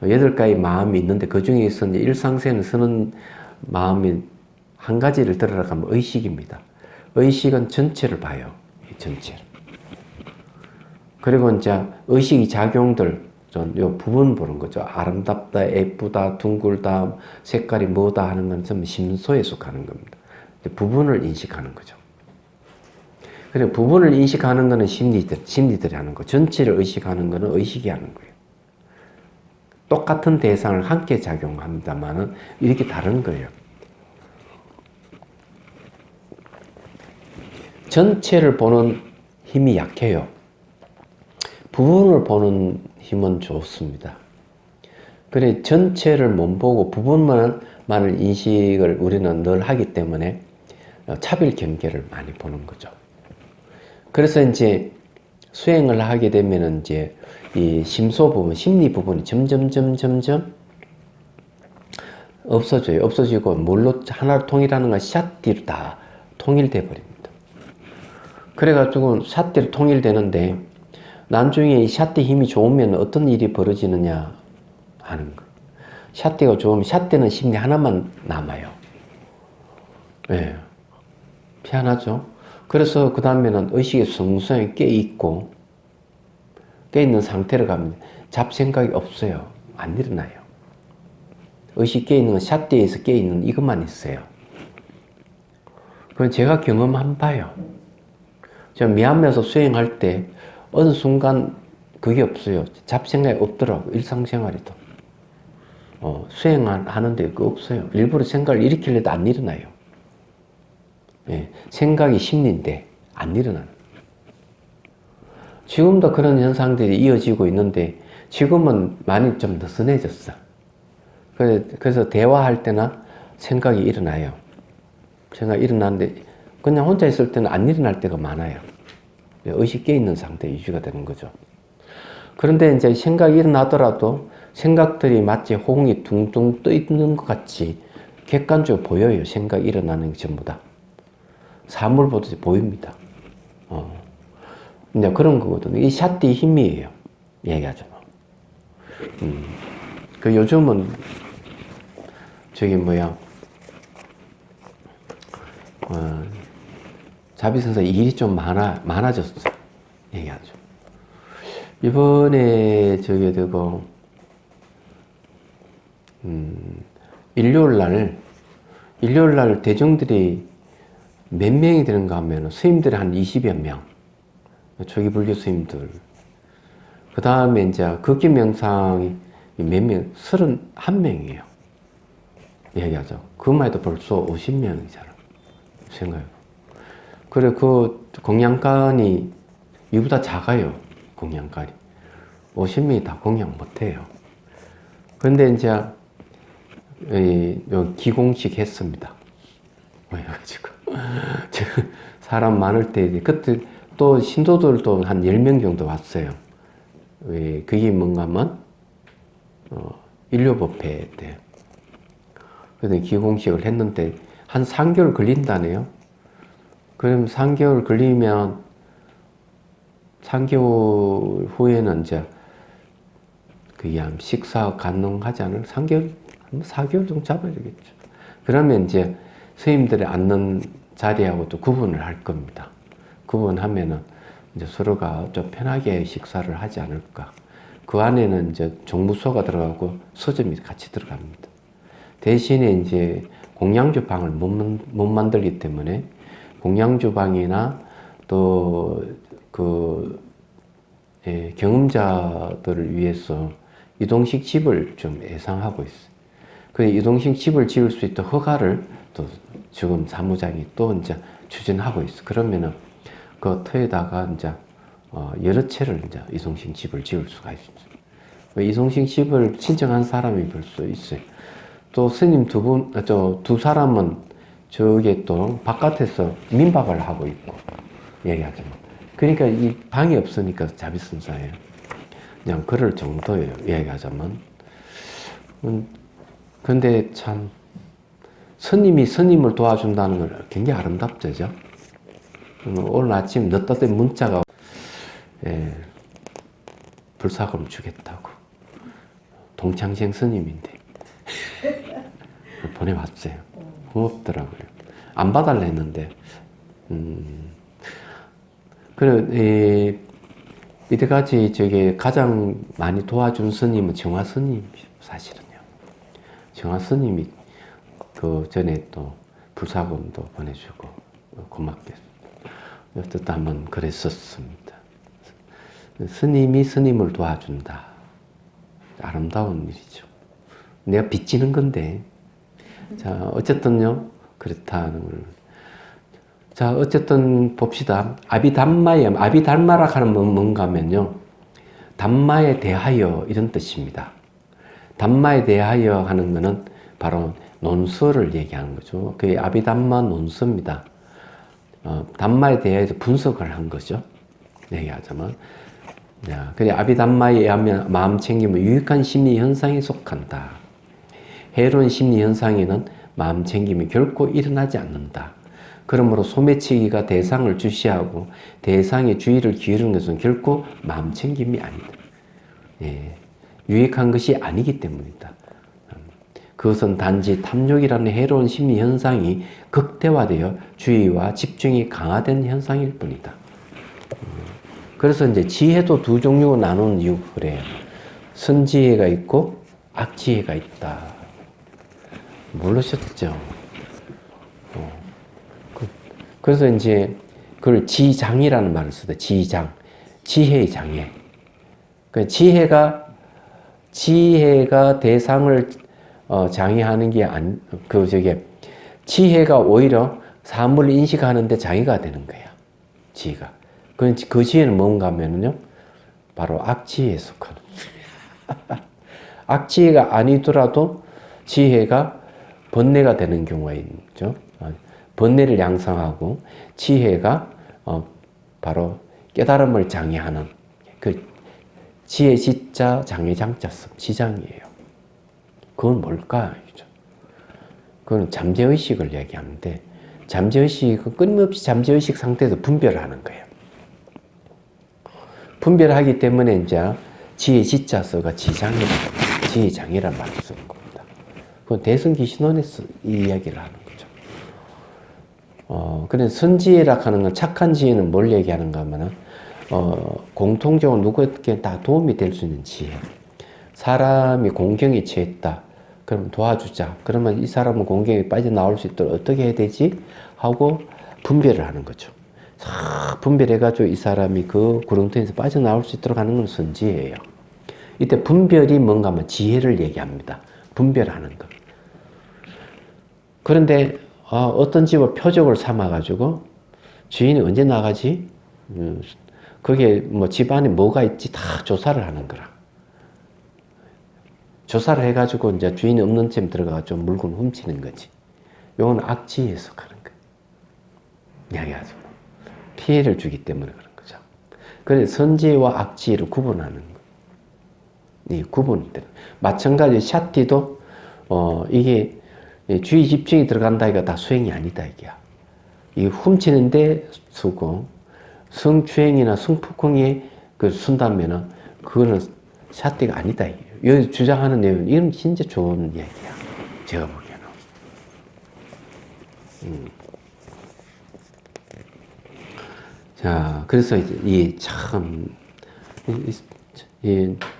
8가지 마음이 있는데 그 중에서 이제 일상생을 쓰는 마음이 한 가지를 들어가면 의식입니다. 의식은 전체를 봐요. 전체를. 그리고 이제 의식의 작용들, 요 부분 보는 거죠. 아름답다, 예쁘다, 둥글다, 색깔이 뭐다 하는 건 전부 심소에 속하는 겁니다. 부분을 인식하는 거죠. 그리고 부분을 인식하는 것은 심리들이 하는 거. 전체를 의식하는 것은 의식이 하는 거예요. 똑같은 대상을 함께 작용합니다만은 이렇게 다른 거예요. 전체를 보는 힘이 약해요. 부분을 보는 힘은 좋습니다. 그래 전체를 못 보고 부분만을 인식을 우리는 늘 하기 때문에 차별 경계를 많이 보는 거죠. 그래서 이제 수행을 하게 되면 이제 이 심소 부분, 심리 부분이 점점 없어져요. 없어지고 뭘로 하나로 통일하는 건 샷디로 다 통일돼 버립니다. 그래가지고 샷디로 통일되는데 나중에 이 샷디 힘이 좋으면 어떤 일이 벌어지느냐 하는 거. 샷디가 좋으면 샷디는 심리 하나만 남아요. 네. 희한하죠? 그래서 그 다음에는 의식이 성성히 깨있고 깨있는 상태로 가면 잡생각이 없어요. 안 일어나요. 의식 깨있는 건 샷디에서 깨있는 이것만 있어요. 그건 제가 경험한 바요. 제가 미얀마에서 수행할 때 어느 순간 그게 없어요. 잡생각이 없더라고, 일상생활에도. 수행하는데 그 없어요. 일부러 생각을 일으키려도 안 일어나요. 예, 생각이 심리인데 안 일어나는. 지금도 그런 현상들이 이어지고 있는데 지금은 많이 좀 느슨해졌어. 그래서 대화할 때나 생각이 일어나요. 생각이 일어나는데 그냥 혼자 있을 때는 안 일어날 때가 많아요. 의식 깨있는 상태 유지가 되는 거죠. 그런데 이제 생각이 일어나더라도 생각들이 마치 홍이 둥둥 떠 있는 것 같이 객관적으로 보여요. 생각이 일어나는 게 전부 다. 사물 보듯이 보입니다. 이제 그런 거거든요. 이 샷띠 힘이에요. 얘기하죠. 그 요즘은 저기 뭐야, 자비선사 일이 좀 많아졌어. 얘기하죠. 이번에 저기 되고, 일요일 날 대중들이 몇 명이 되는가 하면 스님들이 한 20여 명. 초기 불교 스님들. 그 다음에 이제 극기 명상이 몇 명? 31명이에요. 얘기하죠. 그것만 해도 벌써 50명이잖아. 생각해요. 그래, 그 공양간이 이보다 작아요. 공양간이. 50명이 다 공양 못해요. 근데 이제 기공식 했습니다. 그래가지고 사람 많을 때 그때 또 신도들도 한 10명 정도 왔어요. 그게 뭔가 하면 인류법회 때. 그래서 기공식을 했는데 한 3개월 걸린다네요. 그럼 3개월 걸리면 3개월 후에는 이제 그게 한 식사 가능하지 않을 3개월, 4개월 정도 잡아야 되겠죠. 그러면 이제 스님들이 앉는 자리하고 또 구분을 할 겁니다. 구분하면은 이제 서로가 좀 편하게 식사를 하지 않을까. 그 안에는 이제 종무소가 들어가고 서점이 같이 들어갑니다. 대신에 이제 공양주방을 못 만들기 때문에 공양주방이나 또 경험자들을 위해서 이동식 집을 좀 예상하고 있어요. 그 이동식 집을 지을 수 있도록 허가를 또 지금 사무장이 또 이제 추진하고 있어. 그러면은 그 터에다가 이제 여러 채를 이제 이동식 집을 지을 수가 있어요. 이동식 집을 신청한 사람이 벌써 있어요. 또 스님 두 사람은 저기 또 바깥에서 민박을 하고 있고 얘기하죠. 그러니까 이 방이 없으니까 자비선사예요. 그냥 그럴 정도예요. 얘기하자면. 근데 참 스님이 스님을 도와준다는 걸 굉장히 아름답죠. 오늘 아침 늦다 때 문자가 불사금 주겠다고. 동창생 스님인데 보내왔어요. 고맙더라고요. 안 받아려 했는데 그래, 이때까지 저기 가장 많이 도와준 스님은 정화 스님이에요, 사실은요. 정화 스님이 그 전에 또 불사금도 보내주고 고맙게 어쨌든 한번 그랬었습니다. 스님이 스님을 도와준다. 아름다운 일이죠. 내가 빚지는 건데. 자, 어쨌든요, 그렇다는 걸. 자, 어쨌든 봅시다. 아비담마라 하는 건 뭔가 하면요. 담마에 대하여 이런 뜻입니다. 담마에 대하여 하는 거는 바로 논서를 얘기하는 거죠. 그게 아비담마 논서입니다. 담마에 대해서 분석을 한 거죠. 얘기하자면. 그래, 아비담마에 의하면 마음 챙김은 유익한 심리 현상에 속한다. 해로운 심리 현상에는 마음 챙김이 결코 일어나지 않는다. 그러므로 소매치기가 대상을 주시하고 대상의 주의를 기울이는 것은 결코 마음 챙김이 아니다. 유익한 것이 아니기 때문이다. 그것은 단지 탐욕이라는 해로운 심리 현상이 극대화되어 주의와 집중이 강화된 현상일 뿐이다. 그래서 이제 지혜도 두 종류로 나누는 이유가 그래요. 선지혜가 있고 악지혜가 있다. 모르셨죠? 그래서 이제 그걸 지장이라는 말을 쓰다. 지장. 지혜의 장애. 그 지혜가 대상을 장애하는 게 지혜가 오히려 사물을 인식하는데 장애가 되는 거야. 지혜가. 그 지혜는 뭔가 하면요. 바로 악지혜에 속하는. 악지혜가 아니더라도 지혜가 번뇌가 되는 경우가 있죠. 번뇌를 양성하고 지혜가 바로 깨달음을 장애하는 그 지혜 지자 장애 장자성 지장이에요. 그건 뭘까? 그건 잠재의식을 얘기하는데 잠재의식은 끊임없이 잠재의식 상태에서 분별을 하는 거예요. 분별하기 때문에 이제 지혜 지자서가 지혜장애란 말을 쓰는 겁니다. 그건 대승기신론에서 이 이야기를 하는 거죠. 그래서 선지혜라 하는 건 착한 지혜는 뭘 얘기하는가 하면은 공통적으로 누구에게 다 도움이 될 수 있는 지혜. 사람이 공경에 처했다. 그러면 도와주자. 그러면 이 사람은 공경에 빠져나올 수 있도록 어떻게 해야 되지? 하고 분별을 하는 거죠. 분별해가지고 이 사람이 그 구렁텅이에서 빠져나올 수 있도록 하는 건 선지혜예요. 이때 분별이 뭔가 하면 지혜를 얘기합니다. 분별하는 것. 그런데 어떤 집을 표적을 삼아가지고 주인이 언제 나가지? 거기에 뭐 집안에 뭐가 있지 다 조사를 하는 거라. 조사를 해가지고 이제 주인이 없는 쯤 들어가가지고 물건 훔치는 거지. 요건 악지에 속하는 거야. 이야기하죠. 피해를 주기 때문에 그런 거죠. 그래서 선지와 악지를 구분하는 거. 이 구분들. 마찬가지 샤티도 이게 주의 집중이 들어간다 이거 다 수행이 아니다 이게야. 이 훔치는데 쓰고 성추행이나 성폭행에 순다면은 그거는 샤티가 아니다 이게. 여기 주장하는 내용 이건 진짜 좋은 얘기야. 제가 보기에는. 자, 그래서 이제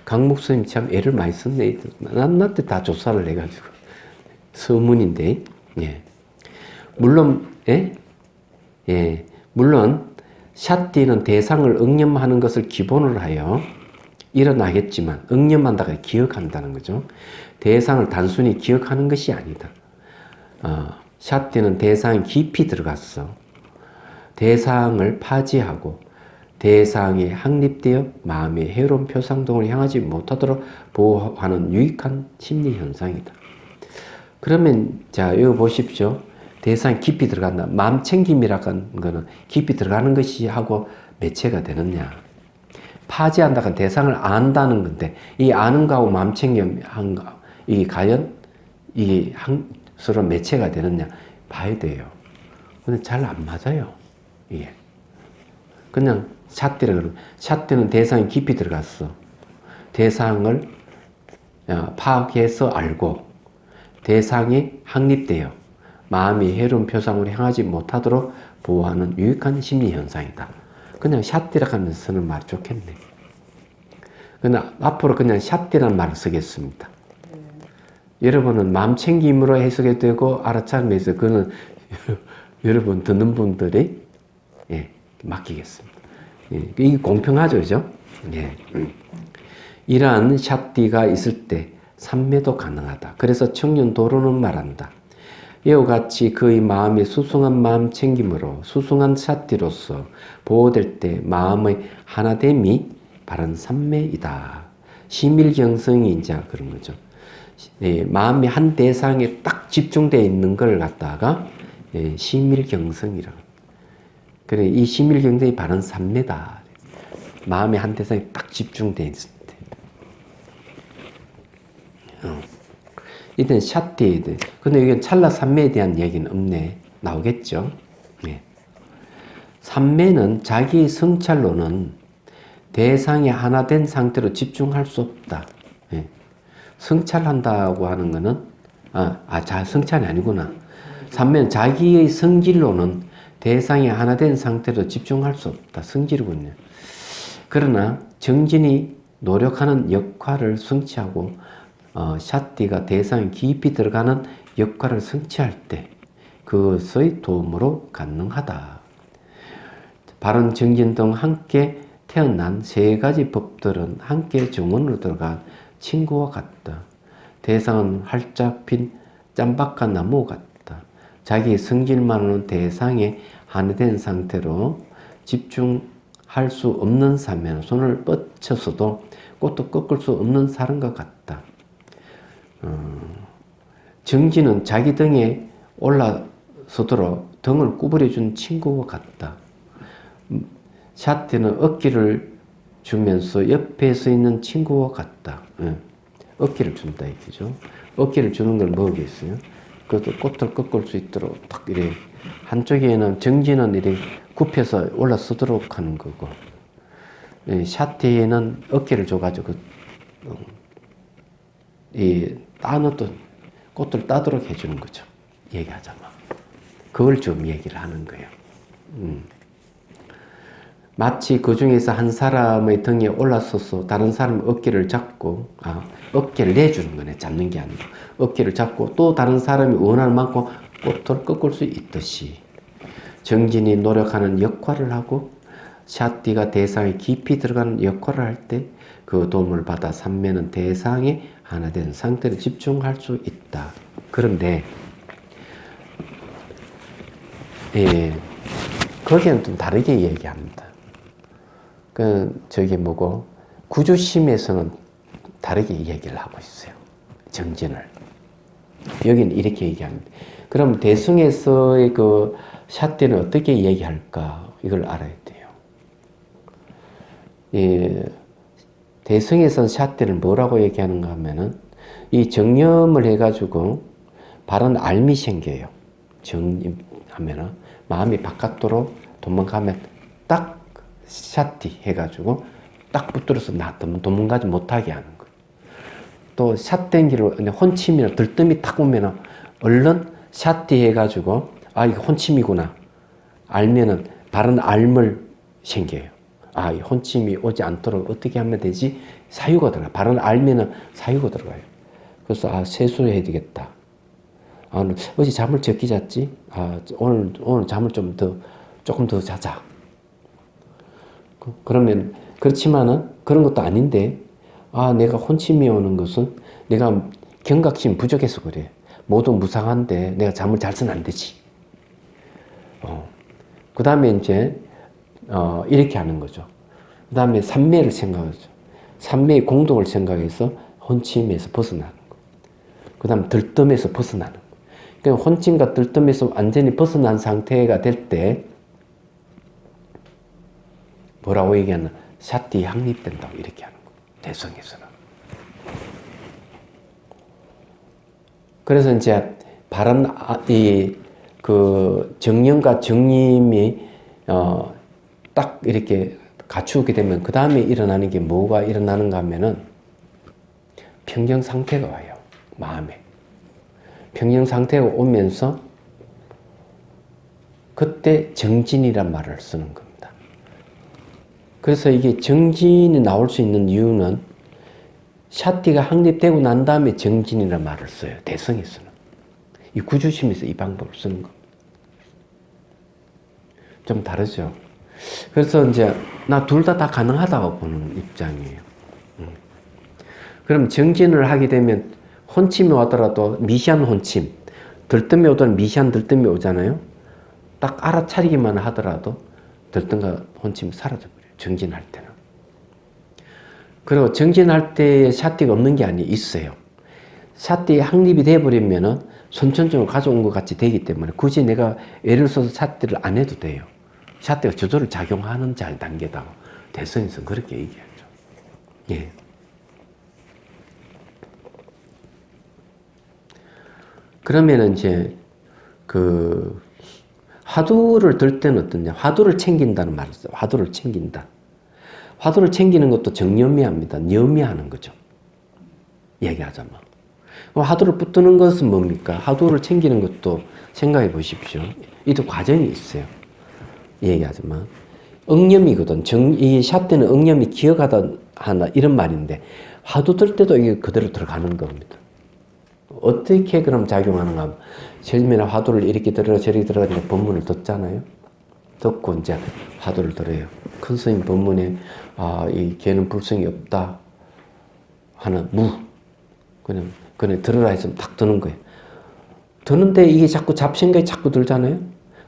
강 목사님 참 애를 많이 썼네. 나한테 다 조사를 해가지고. 서문인데, 예. 물론, 물론, 샷디는 대상을 응념하는 것을 기본으로 하여 일어나겠지만, 응념한다가 기억한다는 거죠. 대상을 단순히 기억하는 것이 아니다. 샷디는 대상이 깊이 들어갔어. 대상을 파지하고, 대상에 확립되어 마음의 해로운 표상동을 향하지 못하도록 보호하는 유익한 심리 현상이다. 그러면 자 여기 보십시오. 대상이 깊이 들어간다. 마음 챙김이라는 거는 깊이 들어가는 것이 하고 매체가 되느냐. 파지한다가 대상을 안다는 건데 이 아는 거하고 마음 챙김 이게 과연 이게 서로 매체가 되느냐 봐야 돼요. 근데 잘 안 맞아요. 이게 그냥 샷대는 대상이 깊이 들어갔어. 대상을 파악해서 알고 대상이 확립되어 마음이 해로운 표상으로 향하지 못하도록 보호하는 유익한 심리 현상이다. 그냥 샷디라고 하면서 쓰는 말이 좋겠네. 그냥 앞으로 그냥 샷디라는 말을 쓰겠습니다. 여러분은 마음 챙김으로 해석해도 되고 알아차림해서 그거는 여러분 듣는 분들이 맡기겠습니다. 이게 공평하죠, 그죠? 이러한 샷디가 있을 때 삼매도 가능하다. 그래서 청년 도로는 말한다. 이와 같이 그의 마음이 수승한 마음 챙김으로 수승한 샷디로서 보호될 때 마음의 하나됨이 바른 삼매이다. 심일경성이 이제 그런 거죠. 마음이 한 대상에 딱 집중되어 있는 걸 갖다가 심일경성이라고. 그래, 이 심일경성이 바른 삼매다. 마음이 한 대상에 딱 집중되어 있을 때. 이때는 샷디에 대해. 근데 이건 찰나 삼매에 대한 얘기는 없네. 나오겠죠? 삼매는 자기 성찰로는 대상이 하나 된 상태로 집중할 수 없다. 성찰한다고 하는 거는, 성찰이 아니구나. 삼매는 자기의 성질로는 대상이 하나 된 상태로 집중할 수 없다. 성질이군요. 그러나 정진이 노력하는 역할을 성취하고 샷디가 대상이 깊이 들어가는 역할을 성취할 때 그것의 도움으로 가능하다. 바른 정진 등 함께 태어난 세 가지 법들은 함께 정원으로 들어간 친구와 같다. 대상은 활짝 핀 짬박한 나무 같다. 자기 성질만으로는 대상에 한해된 상태로 집중할 수 없는 사면 손을 뻗쳐서도 꽃도 꺾을 수 없는 사람과 같다. 정진은 자기 등에 올라서도록 등을 구부려준 친구와 같다. 샤티는 어깨를 주면서 옆에 서 있는 친구와 같다. 어깨를 준다 이거죠. 어깨를 주는 걸 뭐겠어요? 그것도 꽃을 꺾을 수 있도록 딱 이래 한쪽에는 정진은 이렇게 굽혀서 올라서도록 하는 거고, 샤티에는 어깨를 줘가지고 이 따놓던 꽃을 따도록 해주는 거죠. 얘기하자면 그걸 좀 얘기를 하는 거예요. 마치 그 중에서 한 사람의 등에 올라서서 다른 사람의 어깨를 잡고, 어깨를 내주는 거네. 잡는 게 아니고 어깨를 잡고 또 다른 사람이 원하는 만큼 꽃을 꺾을 수 있듯이 정진이 노력하는 역할을 하고 샤띠가 대상에 깊이 들어가는 역할을 할 때 그 도움을 받아 삼매는 대상에 하나 된 상태로 집중할 수 있다. 그런데 거기는 좀 다르게 얘기합니다. 저기 뭐고 구주심에서는 다르게 얘기를 하고 있어요. 정진을. 여기는 이렇게 얘기합니다. 그럼 대승에서의 그 샷대는 어떻게 얘기할까? 이걸 알아야 돼요. 대승에서는 샷대를 뭐라고 얘기하는가 하면은 이 정념을 해가지고 바른 알미 생겨요. 정념하면은 마음이 바깥으로 도망가면 딱 샷티 해가지고 딱 붙들어서 놔두면 도망가지 못하게 하는 거예요. 또 샷 땡기로 혼침이나 들뜸이 탁 오면은 얼른 샷티 해가지고 이거 혼침이구나 알면은 바른 알물 생겨요. 이 혼침이 오지 않도록 어떻게 하면 되지? 사유가 들어가요. 바른 알면은 사유가 들어가요. 그래서 세수를 해야 되겠다. 어제 잠을 적게 잤지? 오늘 잠을 조금 더 자자. 그러면 그렇지만은 그런 것도 아닌데 내가 혼침이 오는 것은 내가 경각심 부족해서 그래. 모두 무상한데 내가 잠을 잘 쓰면 안 되지. 그 다음에 이제 이렇게 하는 거죠. 그 다음에 삼매를 생각하죠. 삼매의 공동을 생각해서 혼침에서 벗어나는 거. 그 다음 들뜸에서 벗어나는 거. 그러니까 혼침과 들뜸에서 완전히 벗어난 상태가 될 때 뭐라고 얘기하나? 샷띠 확립된다고 이렇게 하는 거. 대성에서는. 그래서 이제 바른 그 정념과 정림이 딱 이렇게 갖추게 되면 그 다음에 일어나는 게 뭐가 일어나는가 하면은 평정 상태가 와요. 마음에. 평정 상태가 오면서 그때 정진이란 말을 쓰는 겁니다. 그래서 이게 정진이 나올 수 있는 이유는 샷띠가 확립되고 난 다음에 정진이란 말을 써요. 대성에서는. 이 구주심에서 이 방법을 쓰는 겁니다. 좀 다르죠. 그래서 이제 나 둘 다 가능하다고 보는 입장이에요. 그럼 정진을 하게 되면 혼침이 오더라도 미시한 혼침, 들뜸이 오더라도 미시한 들뜸이 오잖아요. 딱 알아차리기만 하더라도 들뜸과 혼침이 사라져버려요. 정진할 때는. 그리고 정진할 때에 샷띠가 없는 게 아니에요. 있어요. 샷띠 확립이 돼버리면은 선천적으로 가져온 것 같이 되기 때문에 굳이 내가 애를 써서 샷띠를 안 해도 돼요. 샷띠가 저절로 작용하는 단계다. 대성에서 그렇게 얘기하죠. 예. 그러면은 이제 그 화두를 들 때는 어떠냐? 화두를 챙긴다는 말을 써요. 화두를 챙긴다. 화두를 챙기는 것도 정념미합니다. 염미하는 거죠. 얘기하자면. 화두를 붙드는 것은 뭡니까? 화두를 챙기는 것도 생각해 보십시오. 이도 과정이 있어요. 얘기하자면. 응념이거든. 이 샷 때는 응념이 기억하다 하나 이런 말인데 화두 들 때도 이게 그대로 들어가는 겁니다. 어떻게 그럼 작용하는가 하면 처음에는 화두를 이렇게 들어가 저렇게 들어가 법문을 듣잖아요. 듣고 이제 화두를 들어요. 큰 스님 법문에 이 개는 불성이 없다 하는 무 그냥 들으라 했으면 딱 드는 거예요. 드는데 이게 자꾸 잡생각이 자꾸 들잖아요.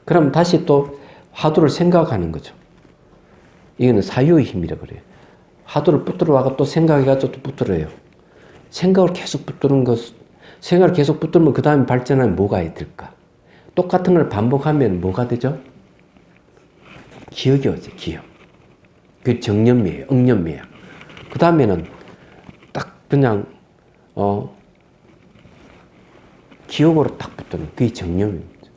그럼 다시 또 화두를 생각하는 거죠. 이거는 사유의 힘이라 그래요. 화두를 붙들어 와가 또 생각이 가지고 또 붙들어요. 생각을 계속 붙드는 것, 생각을 계속 붙들면 그 다음에 발전하면 뭐가 될까? 똑같은 걸 반복하면 뭐가 되죠? 기억이 오죠, 기억. 그 정념이에요, 응념이에요. 그 다음에는 딱 그냥, 기억으로 딱 붙드는 그게 정념입니다.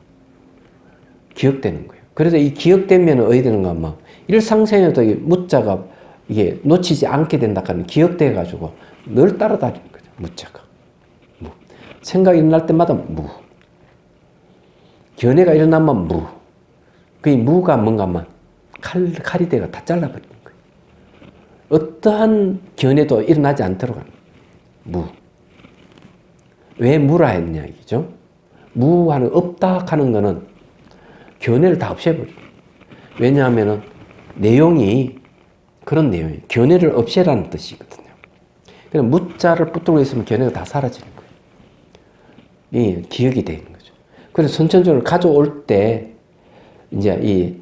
기억되는 거예요. 그래서 이 기억되면 어디 되는가 하면 일상생활에도 이 무자가 이게 놓치지 않게 된다 하는 기억돼 가지고 늘 따라다니는 거죠. 무자가. 무. 생각이 일어날 때마다 무. 견해가 일어나면 무. 그 무가 뭔가 하면 칼이 돼가 다 잘라버리는 거예요. 어떠한 견해도 일어나지 않도록 하는 무. 왜 무라 했냐 이죠? 무하는 없다 하는 거는 견해를 다 없애버려요. 왜냐하면은 내용이 그런 내용이에요. 견해를 없애라는 뜻이거든요. 그럼 무자를 붙들고 있으면 견해가 다 사라지는 거예요. 이 기억이 되는 거죠. 그래서 선천적으로 가져올 때 이제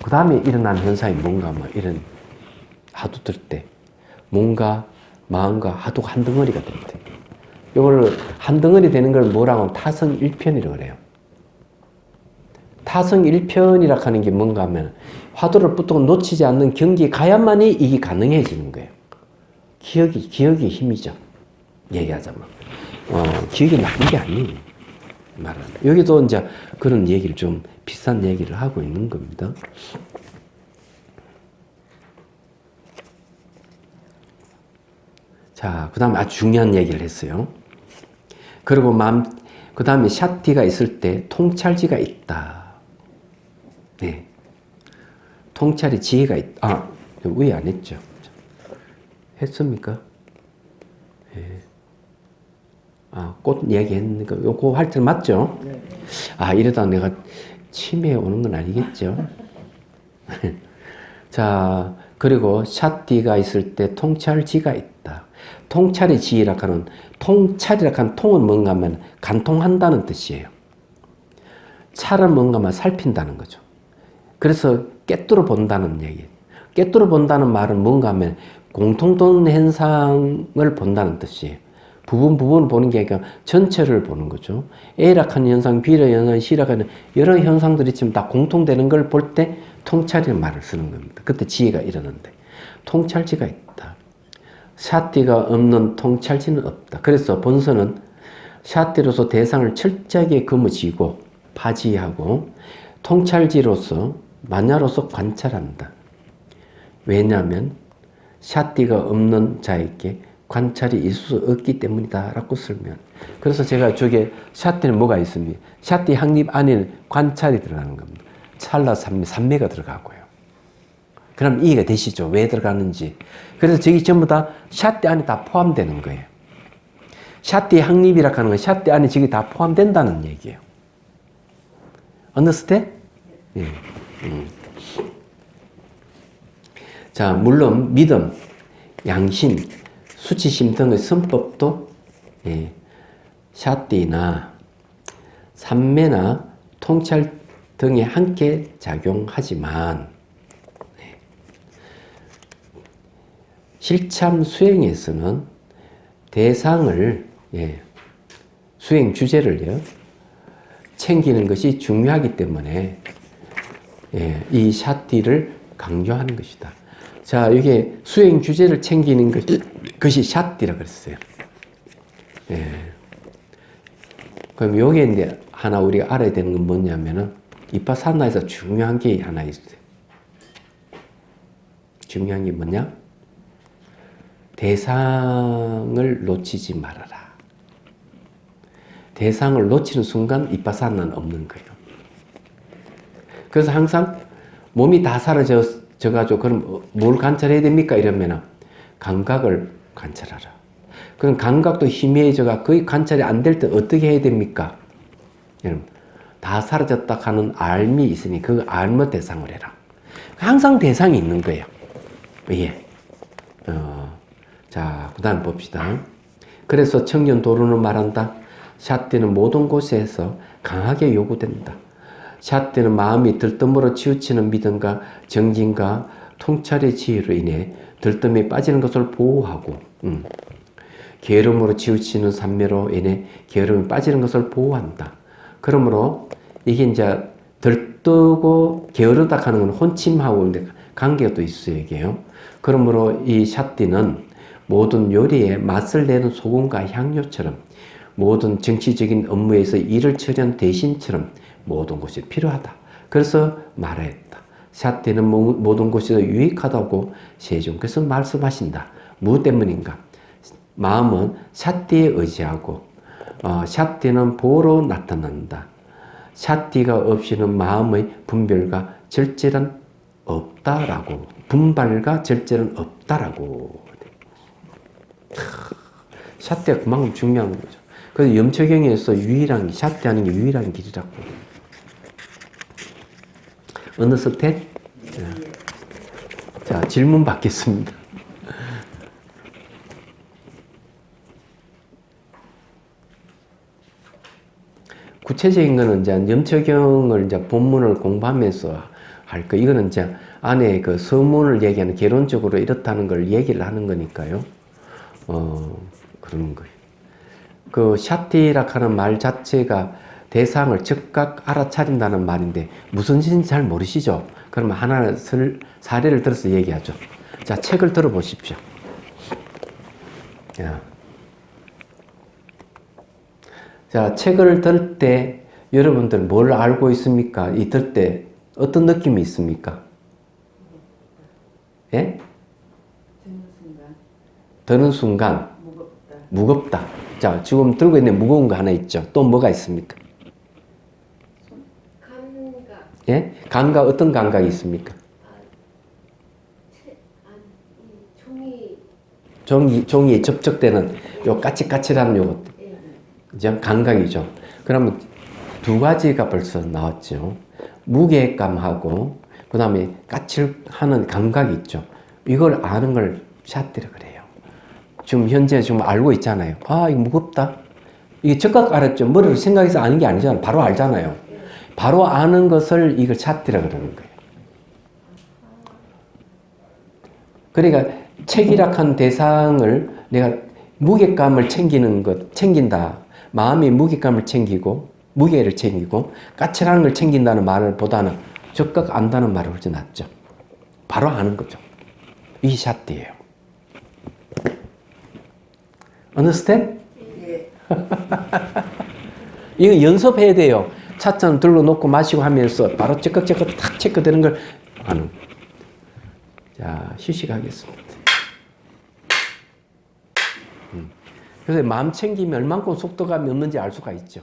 그 다음에 일어나는 현상이 뭔가 뭐 이런 하도 들 때 뭔가 마음과 하도가 한 덩어리가 됩니다. 이걸 한 덩어리 되는 걸 뭐라고 하면 타성일편이라고 그래요. 타성일편이라 하는 게 뭔가 하면 화두를 붙들고 놓치지 않는 경기에 가야만이 이게 가능해지는 거예요. 기억이 힘이죠. 얘기하자면. 기억이 나쁜 게 아니에요. 말하는. 여기도 이제 그런 얘기를 좀 비싼 얘기를 하고 있는 겁니다. 자, 그 다음에 아주 중요한 얘기를 했어요. 그리고 그 다음에 샤티가 있을 때 통찰지가 있다. 네. 통찰의 지혜가 있다. 왜 안 했죠? 했습니까? 네. 꽃 얘기했는데, 요거 할 때 맞죠? 네. 이러다 내가 치매에 오는 건 아니겠죠? 자, 그리고 샤티가 있을 때 통찰지가 있다. 통찰의 지혜라 하는, 통찰이라 하는 통은 뭔가 하면 간통한다는 뜻이에요. 찰은 뭔가 하면 살핀다는 거죠. 그래서 깨뚫어 본다는 얘기예요. 깨뚫어 본다는 말은 뭔가 하면 공통된 현상을 본다는 뜻이에요. 부분을 보는 게 아니라 전체를 보는 거죠. A락한 현상, B락 현상, C락 하는 여러 현상들이 있지만 다 공통되는 걸 볼 때 통찰이라는 말을 쓰는 겁니다. 그때 지혜가 일어나는데 통찰지가 있다. 샤티가 없는 통찰지는 없다. 그래서 본서는 샤티로서 대상을 철저하게 거머쥐고 파지하고 통찰지로서 마냐로서 관찰한다. 왜냐하면 샤티가 없는 자에게 관찰이 있을 수 없기 때문이다 라고 설명. 그래서 제가 저게 샤티는 뭐가 있습니까? 샤티 확립 안에는 관찰이 들어가는 겁니다. 찰나 삼매가 들어가고요. 그럼 이해가 되시죠? 왜 들어가는지. 그래서 저기 전부 다 샤티 안에 다 포함되는 거예요. 샤티 확립이라고 하는 건 샤티 안에 저기 다 포함된다는 얘기예요. understand? 예. 자, 물론 믿음, 양심, 수치심 등의 선법도 샤티나 삼매나 통찰 등이 함께 작용하지만 실참 수행에서는 대상을 수행 주제를요 챙기는 것이 중요하기 때문에 이 샤티를 강조하는 것이다. 자, 이게 수행 주제를 챙기는 것이 샤티라고 그랬어요. 그럼 여기에 이제 하나 우리가 알아야 되는 건 뭐냐면은 이파사나에서 중요한 게 하나 있어요. 중요한 게 뭐냐? 대상을 놓치지 말아라. 대상을 놓치는 순간 이파사나는 없는 거예요. 그래서 항상 몸이 다 사라져가지고 그럼 뭘 관찰해야 됩니까? 이러면은 감각을 관찰하라. 그럼 감각도 희미해져가 거의 관찰이 안 될 때 어떻게 해야 됩니까? 여러분, 다 사라졌다 하는 알미 있으니 그 알미 대상을 해라. 항상 대상이 있는 거예요. 예. 자, 그 다음 봅시다. 그래서 청년 도론은 말한다. 샷대는 모든 곳에서 강하게 요구된다. 샷대는 마음이 들뜸으로 치우치는 믿음과 정진과 통찰의 지혜로 인해 들뜸에 빠지는 것을 보호하고, 게으름으로 치우치는 산매로 인해 게으름에 빠지는 것을 보호한다. 그러므로 이게 이제 들뜨고 게으르다 하는 건 혼침하고 관계가 또 있어요, 이게요. 그러므로 이 샷디는 모든 요리에 맛을 내는 소금과 향료처럼 모든 정치적인 업무에서 일을 처리한 대신처럼 모든 것이 필요하다. 그래서 말하였다. 샷디는 모든 것이 유익하다고 세종께서 말씀하신다. 무엇 때문인가? 마음은 샷디에 의지하고 샷디는 보로 나타난다. 샷디가 없이는 마음의 분별과 절제는 없다라고. 분발과 절제는 없다라고. 샷디가 그만큼 중요한 거죠. 그래서 염초경에서 유일한 샷디하는 게 유일한 길이라고. 어느 스텝? 자, 질문 받겠습니다. 구체적인 거는 이제 염초경을 이제 본문을 공부하면서 할 거. 이거는 이제 안에 그 서문을 얘기하는 개론적으로 이렇다는 걸 얘기를 하는 거니까요. 그런 거예요. 그 샷디라 하는 말 자체가 대상을 즉각 알아차린다는 말인데 무슨 뜻인지 잘 모르시죠? 그러면 하나 사례를 들어서 얘기하죠. 자, 책을 들어보십시오. 자, 책을 들 때 여러분들 뭘 알고 있습니까? 이 들 때 어떤 느낌이 있습니까? 예? 드는 순간 무겁다. 자, 지금 들고 있는 무거운 거 하나 있죠. 또 뭐가 있습니까? 감각. 예? 감각, 어떤 감각이 있습니까? 종이에 접촉되는 요 까칠까칠한 요 감각이죠. 그러면 두 가지가 벌써 나왔죠. 무게감하고 그 다음에 까칠하는 감각이 있죠. 이걸 아는 걸 샷디라 그래요. 지금 현재 지금 알고 있잖아요. 아, 이거 무겁다. 이게 즉각 알았죠. 머리로 생각해서 아는 게 아니잖아요. 바로 알잖아요. 바로 아는 것을 이걸 샷디라 그러는 거예요. 그러니까 책이락한 대상을 내가 무게감을 챙긴다. 마음이 무게감을 챙기고 무게를 챙기고 까칠한 걸 챙긴다는 말을 보다는 즉각 안다는 말을 훨씬 낫죠. 바로 아는 거죠. 이 샷디예요. 언더스탠? 예. 이거 연습해야 돼요. 차잔 들고 놓고 마시고 하면서 바로 째깍째깍 탁 체크되는 걸 아는. 자, 휴식하겠습니다. 그래서 마음 챙기면 얼만큼 속도감이 없는지 알 수가 있죠.